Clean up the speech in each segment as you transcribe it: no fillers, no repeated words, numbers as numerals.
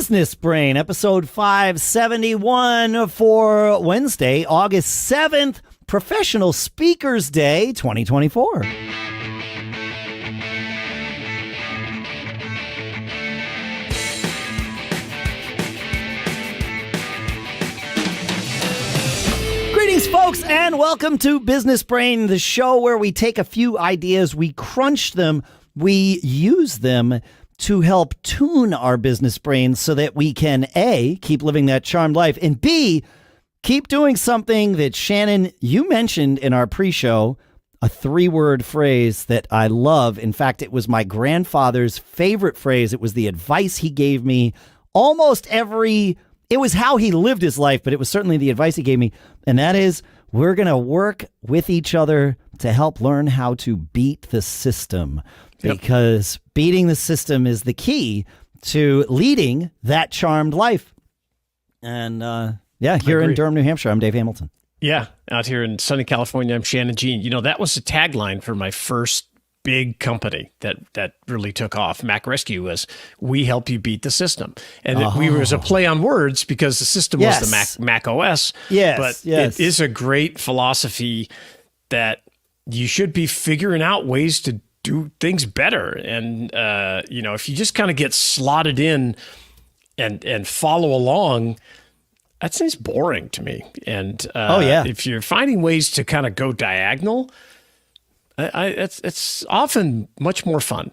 Business Brain, episode 571 for Wednesday, August 7th, Professional Speakers Day 2024. Greetings, folks, and welcome to Business Brain, the show where we take a few ideas, we crunch them, we use them to help tune our business brains so that we can, A, keep living that charmed life, and B, keep doing something that, Shannon, you mentioned in our pre-show, a 3-word phrase that I love. In fact, it was my grandfather's favorite phrase. It was the advice he gave me it was how he lived his life, but it was certainly the advice he gave me. And that is, we're going to work with each other to help learn how to beat the system. Because beating the system is the key to leading that charmed life. And here in Durham, New Hampshire, I'm Dave Hamilton. Yeah, out here in sunny California, I'm Shannon Jean. You know, that was the tagline for my first big company that really took off. Mac Rescue was, we help you beat the system. And it was a play on words because the system was the Mac OS. But it is a great philosophy that you should be figuring out ways to do things better. And, if you just kind of get slotted in and follow along, that seems boring to me. And if you're finding ways to kind of go diagonal, it's often much more fun.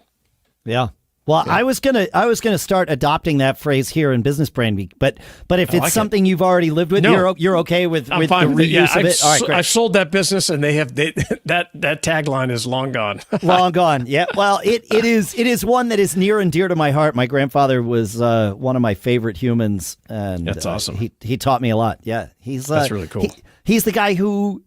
Yeah. Well, I was gonna start adopting that phrase here in Business Brain, but if it's something you've already lived with, you're okay with the reuse of it. All right, great. I've sold that business, and that tagline is long gone. Long gone. Yeah. Well, it is one that is near and dear to my heart. My grandfather was one of my favorite humans, and that's awesome. He taught me a lot. Yeah, that's really cool. He's the guy who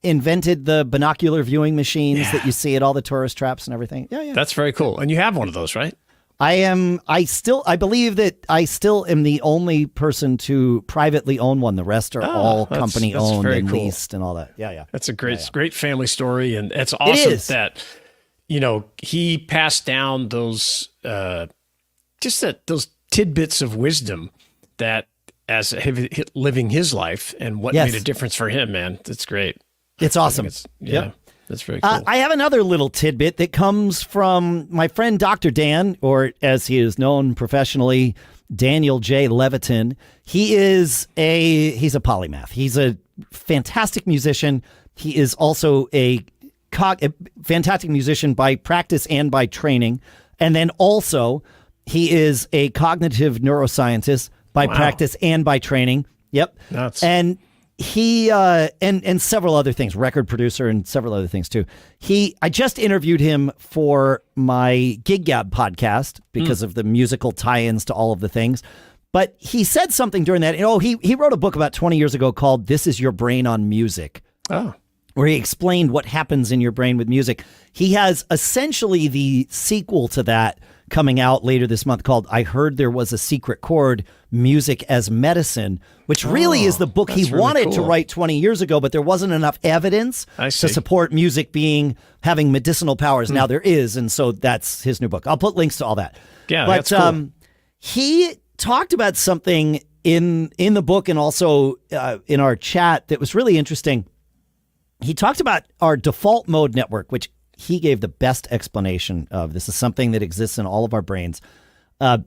invented the binocular viewing machines that you see at all the tourist traps and everything. Yeah. That's very cool. And you have one of those, right? I believe that I still am the only person to privately own one. The rest are all company owned and leased and all that. Yeah. That's a great family story. And it's awesome that, he passed down those, those tidbits of wisdom that as living his life and what made a difference for him, man. It's great. It's awesome. That's very cool. I have another little tidbit that comes from my friend Dr. Dan, or as he is known professionally, Daniel J. Levitin. He's a polymath. He's a fantastic musician. He is also a fantastic musician by practice and by training. And then also he is a cognitive neuroscientist by practice and by training. Yep. And he and several other things, record producer and several other things too. I just interviewed him for my Gig Gab podcast because of the musical tie-ins to all of the things. But he said something during that. He wrote a book about 20 years ago called "This Is Your Brain on Music," where he explained what happens in your brain with music. He has essentially the sequel to that coming out later this month called "I Heard There Was a Secret Chord: Music as Medicine," which really is the book he wanted to write 20 years ago, but there wasn't enough evidence to support music having medicinal powers. Now there is, and so that's his new book. I'll put links to all that. Yeah, that's cool. He talked about something in the book and also in our chat that was really interesting. He talked about our default mode network, which he gave the best explanation of. This is something that exists in all of our brains. When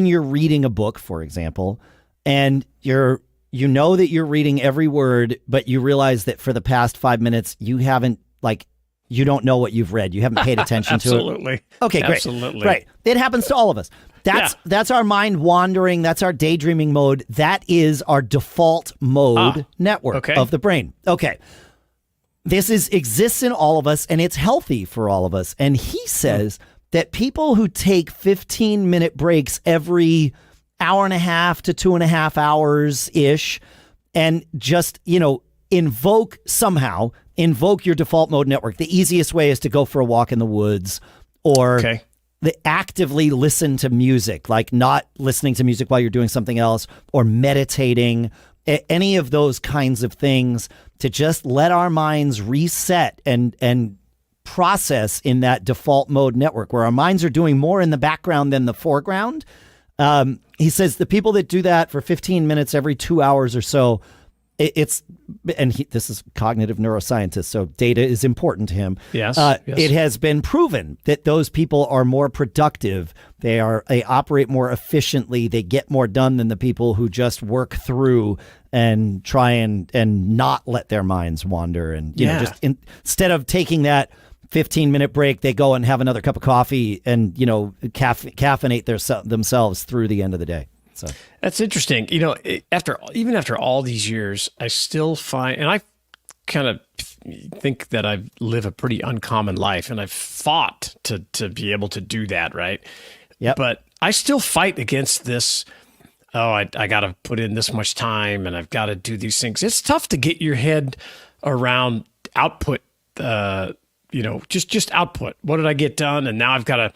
you're reading a book, for example, and that you're reading every word, but you realize that for the past 5 minutes, you don't know what you've read. You haven't paid attention to it. Absolutely. Okay, great. Absolutely. Right. It happens to all of us. That's our mind wandering. That's our daydreaming mode. That is our default mode network of the brain. Okay. This exists in all of us, and it's healthy for all of us. And he says that people who take 15-minute breaks every hour and a half to 2.5 hours-ish and just, invoke your default mode network. The easiest way is to go for a walk in the woods or actively listen to music, like not listening to music while you're doing something else or meditating, any of those kinds of things to just let our minds reset and process in that default mode network where our minds are doing more in the background than the foreground. He says the people that do that for 15 minutes every 2 hours or so, this is cognitive neuroscientist, so data is important to him. Yes, It has been proven that those people are more productive. They operate more efficiently. They get more done than the people who just work through and try and not let their minds wander. And you know, just instead of taking that 15-minute break, they go and have another cup of coffee and, you know, caffeinate themselves through the end of the day. So that's interesting. You know, even after all these years, I still find, and I kind of think that I live a pretty uncommon life, and I've fought to be able to do that, right? Yeah. But I still fight against this. Oh, I got to put in this much time, and I've got to do these things. It's tough to get your head around output. You know, just output. What did I get done? And now I've got to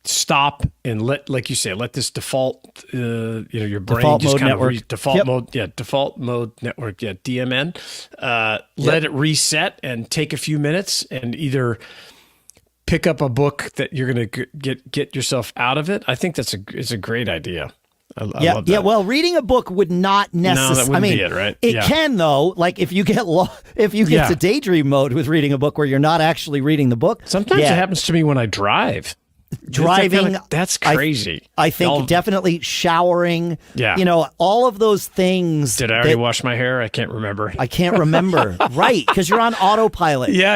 stop and let this default, you know, your brain default just mode kind network. of default mode network, DMN. Let it reset and take a few minutes and either pick up a book that you're going to get yourself out of it. I think it's a great idea. I love that. Yeah. Well, reading a book would not necessarily. No, that wouldn't be it, right? It can though. Like if you get to daydream mode with reading a book where you're not actually reading the book. Sometimes it happens to me when I drive. Driving, that's crazy. I think definitely showering. Yeah. You know, all of those things. Did I already wash my hair? I can't remember. Right, because you're on autopilot. Yeah.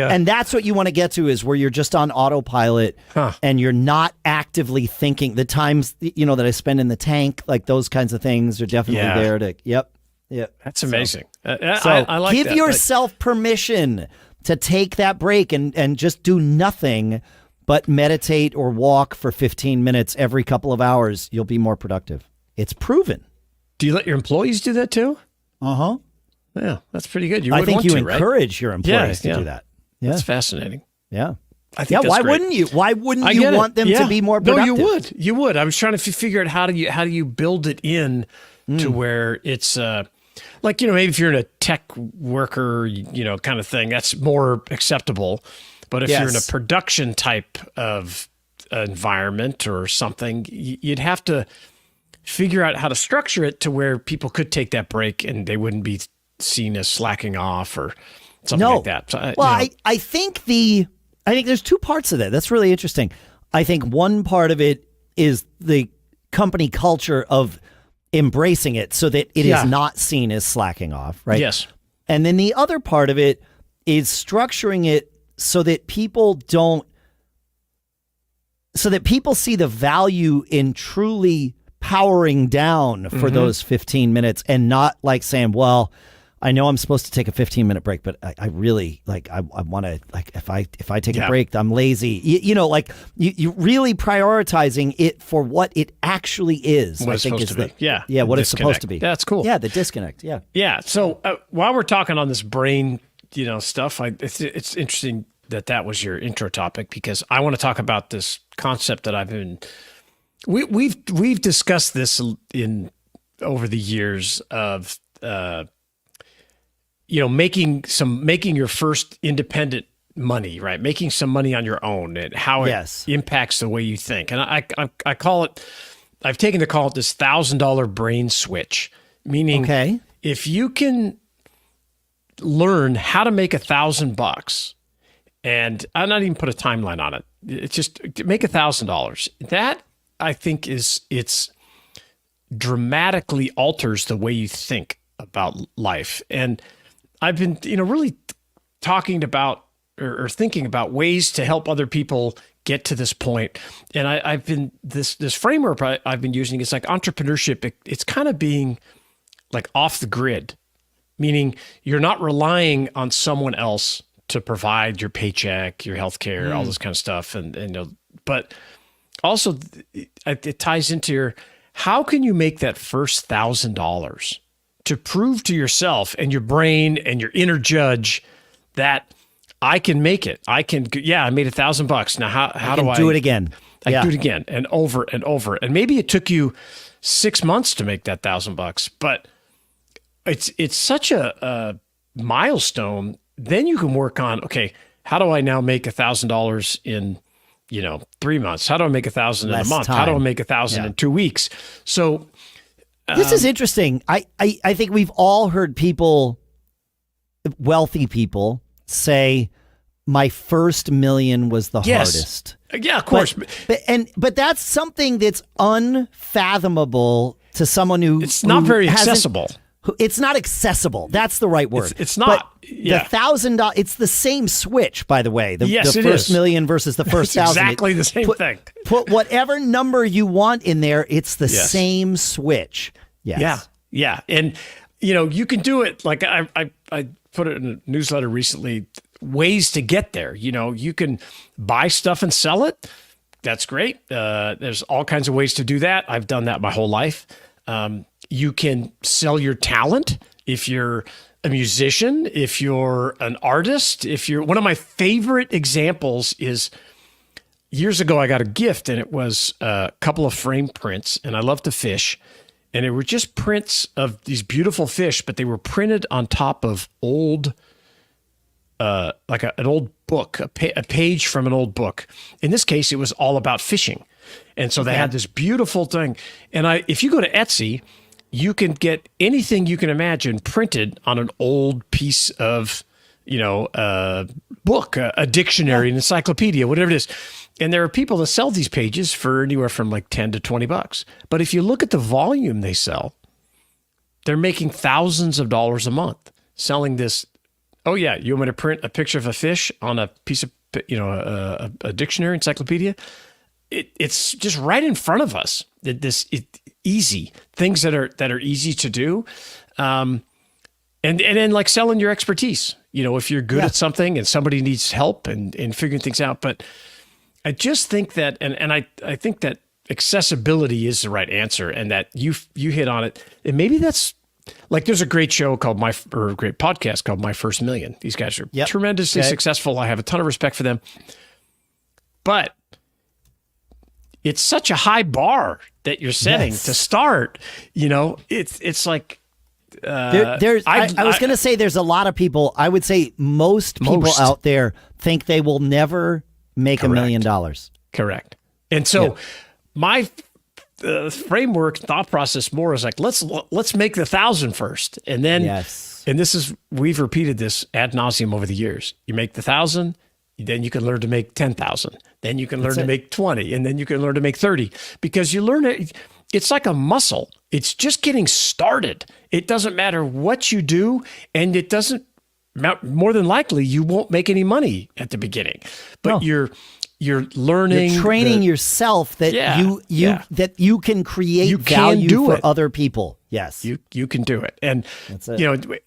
And that's what you want to get to, is where you're just on autopilot and you're not actively thinking. The times, you know, that I spend in the tank, like those kinds of things are definitely there to, Yep. That's amazing. So I like give that. yourself permission to take that break and just do nothing but meditate or walk for 15 minutes every couple of hours. You'll be more productive. It's proven. Do you let your employees do that too? Uh-huh. Yeah, that's pretty good. I think you encourage your employees to do that. Yeah. That's fascinating. Yeah. I think that's why great. wouldn't you? Why wouldn't you want them to be more productive? No, you would. I was trying to figure out how do you build it in to where it's like, you know, maybe if you're in a tech worker, you know, kind of thing, that's more acceptable. But if you're in a production type of environment or something, you'd have to figure out how to structure it to where people could take that break and they wouldn't be seen as slacking off or something like that. So, I think there's two parts of that. That's really interesting. I think one part of it is the company culture of embracing it so that it is not seen as slacking off, right? Yes. And then the other part of it is structuring it so that people see the value in truly powering down for those 15 minutes and not like saying, well, I know I'm supposed to take a 15-minute break, but I really I want to, like, if I take a break, I'm lazy. You know, like you really prioritizing it for what it actually is. What I it's think supposed is to be. Yeah, what it's supposed to be. That's cool. Yeah, the disconnect. Yeah. Yeah. So while we're talking on this brain, you know, stuff, it's interesting that was your intro topic, because I want to talk about this concept that we've discussed this in over the years of you know, making your first independent money, right? Making some money on your own and how it impacts the way you think. And I call it, I've taken to call it this $1,000 brain switch, meaning if you can learn how to make $1,000, and I'm not even put a timeline on it, it's just make $1,000. That, I think, it's dramatically alters the way you think about life. And I've been, you know, really talking about or thinking about ways to help other people get to this point. And I've been, this framework I've been using is like entrepreneurship. It's kind of being like off the grid, meaning you're not relying on someone else to provide your paycheck, your healthcare, all this kind of stuff. And you know, but also it ties into your, how can you make that first $1,000 to prove to yourself and your brain and your inner judge that I can make it. I made $1,000. Now, how do I do it again? I do it again and over and over. And maybe it took you 6 months to make that $1,000, but it's such a milestone. Then you can work on, okay, how do I now make $1,000 in 3 months? How do I make 1,000 in a month? time. How do I make 1,000 in 2 weeks? So this is interesting. I think we've all heard people, wealthy people, say my first million was the hardest. Yeah, of course. But that's something that's unfathomable to someone who it's not very accessible. It's not accessible. That's the right word. It's not. But the $1,000. It's the same switch, by the way. The first million versus the first 1,000. Exactly the same thing. Put whatever number you want in there. It's the same switch. Yes. Yeah. And you can do it. Like I put it in a newsletter recently. Ways to get there. You can buy stuff and sell it. That's great. There's all kinds of ways to do that. I've done that my whole life. You can sell your talent if you're a musician, if you're an artist, one of my favorite examples is years ago, I got a gift and it was a couple of frame prints, and I love to fish. And they were just prints of these beautiful fish, but they were printed on top of old, like an old book, a page from an old book. In this case, it was all about fishing. And so they had this beautiful thing. And if you go to Etsy, you can get anything you can imagine printed on an old piece of, book, a dictionary, an encyclopedia, whatever it is. And there are people that sell these pages for anywhere from like $10 to $20. But if you look at the volume they sell, they're making thousands of dollars a month selling this. Oh yeah, you want me to print a picture of a fish on a piece of, a dictionary, encyclopedia? It's just right in front of us. Easy things that are easy to do, and then like selling your expertise. If you're good at something and somebody needs help and figuring things out. But I just think that, and I think that accessibility is the right answer, and that you hit on it. And maybe that's like, there's a great show called a great podcast called My First Million. These guys are tremendously successful. I have a ton of respect for them, but it's such a high bar that you're setting to start. It's like I was going to say there's a lot of people. I would say most people out there think they will never make $1 million. Correct. And so my framework thought process more is like, let's make the 1,000 first, and then and we've repeated this ad nauseum over the years. You make the 1,000. Then you can learn to make 10,000. Then you can learn to make 20, and then you can learn to make 30, because you learn it. It's like a muscle. It's just getting started. It doesn't matter what you do, and it doesn't, more than likely, you won't make any money at the beginning, but you're learning, you're training yourself that that you can create value for other people. Yes, you can do it, and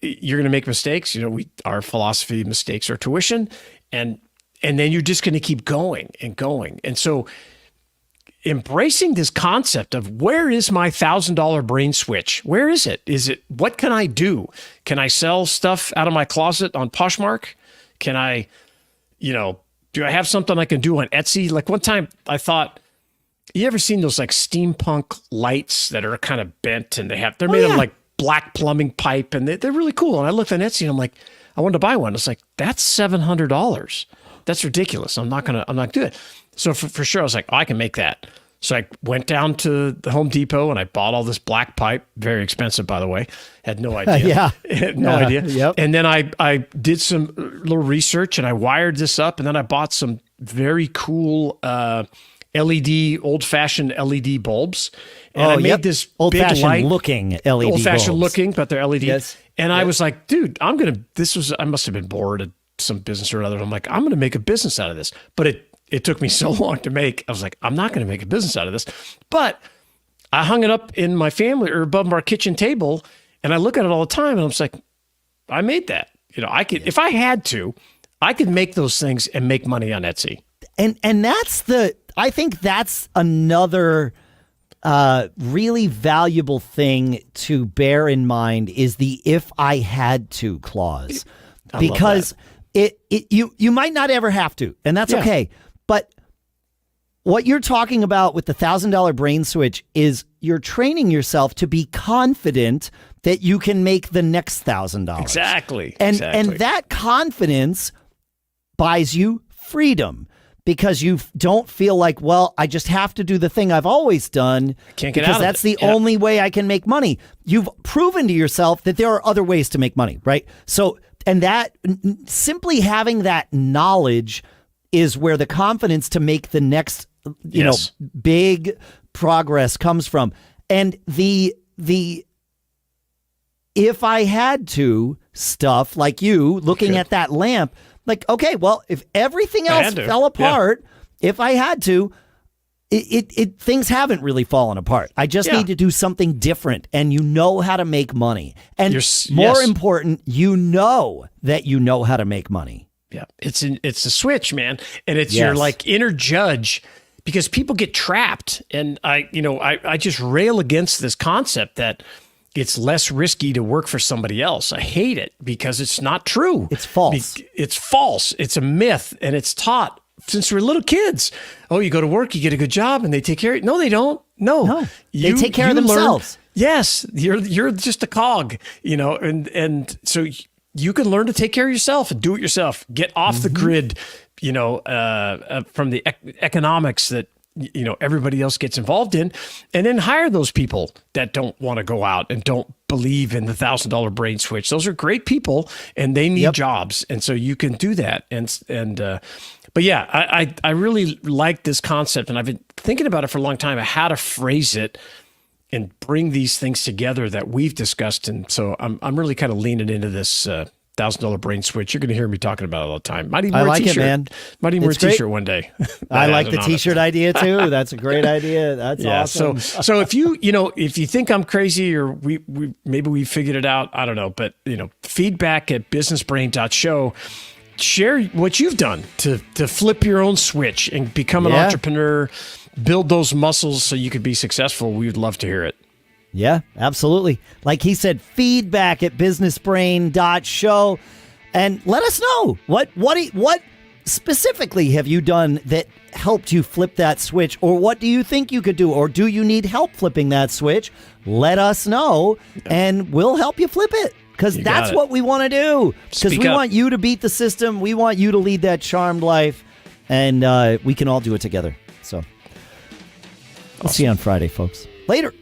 you're going to make mistakes. Our philosophy: mistakes are tuition, and then you're just going to keep going and going. And so embracing this concept of, where is my $1,000 brain switch? Where is it? What can I do? Can I sell stuff out of my closet on Poshmark? Can I, do I have something I can do on Etsy? Like one time I thought, you ever seen those like steampunk lights that are kind of bent, and they're made of like black plumbing pipe, and they're really cool. And I looked on Etsy and I'm like, I wanted to buy one. It's like, that's $700. That's ridiculous. I'm not going to do it. So for sure, I was like, I can make that. So I went down to the Home Depot and I bought all this black pipe, very expensive, by the way. Had no idea. Had no idea. Yep. And then I did some little research and I wired this up, and then I bought some very cool LED, old-fashioned LED bulbs. And I made this old-fashioned looking LED old-fashioned bulbs. looking, but they're LED. Yes. And I was like, dude, I must have been bored at some business or another. I'm like, I'm going to make a business out of this. But it took me so long to make. I was like, I'm not going to make a business out of this. But I hung it up in my family or above our kitchen table, and I look at it all the time, and I'm just like, I made that. I could, if I had to, I could make those things and make money on Etsy. And I think that's another really valuable thing to bear in mind, is the "if I had to" clause, because you might not ever have to, and that's okay. But what you're talking about with the $1,000 brain switch is you're training yourself to be confident that you can make the next $1,000. Exactly. And that confidence buys you freedom because you don't feel like, well, I just have to do the thing I've always done Can't get because out of that's it. the only way I can make money. You've proven to yourself that there are other ways to make money, right? So, and that simply having that knowledge is where the confidence to make the next, big progress comes from. And the if I had to stuff like you looking at that lamp, like, okay, well, if everything else fell apart, if I had to, things haven't really fallen apart. I just need to do something different, and you know how to make money. And more important, you know that you know how to make money. Yeah, it's a switch, man, and it's your like inner judge, because people get trapped, and I just rail against this concept that it's less risky to work for somebody else. I hate it because it's not true. It's false. It's false. It's a myth, and it's taught since we're little kids. Oh, you go to work, you get a good job, and they take care of you. No, they don't. No. They take care of themselves. Yes, you're just a cog, and so you can learn to take care of yourself and do it yourself. Get off the grid, from the economics that everybody else gets involved in, and then hire those people that don't want to go out and don't believe in the $1,000 brain switch. Those are great people, and they need jobs, and so you can do that. But yeah, I really like this concept, and I've been thinking about it for a long time, how to phrase it and bring these things together that we've discussed. And so I'm really kind of leaning into this $1,000 brain switch. You're going to hear me talking about it all the time. Might even wear a t-shirt. It, man. Might even wear a t-shirt one day. I like the t-shirt idea too. That's a great idea. That's awesome. So if you think I'm crazy, or we maybe we figured it out, I don't know, but feedback at businessbrain.show. Share what you've done to flip your own switch and become an entrepreneur, build those muscles so you could be successful. We would love to hear it. Yeah, absolutely. Like he said, feedback at businessbrain.show, and let us know what specifically have you done that helped you flip that switch, or what do you think you could do, or do you need help flipping that switch? Let us know, and we'll help you flip it. Because that's what we want to do. Because we want you to beat the system. We want you to lead that charmed life. And we can all do it together. So we'll see you on Friday, folks. Later.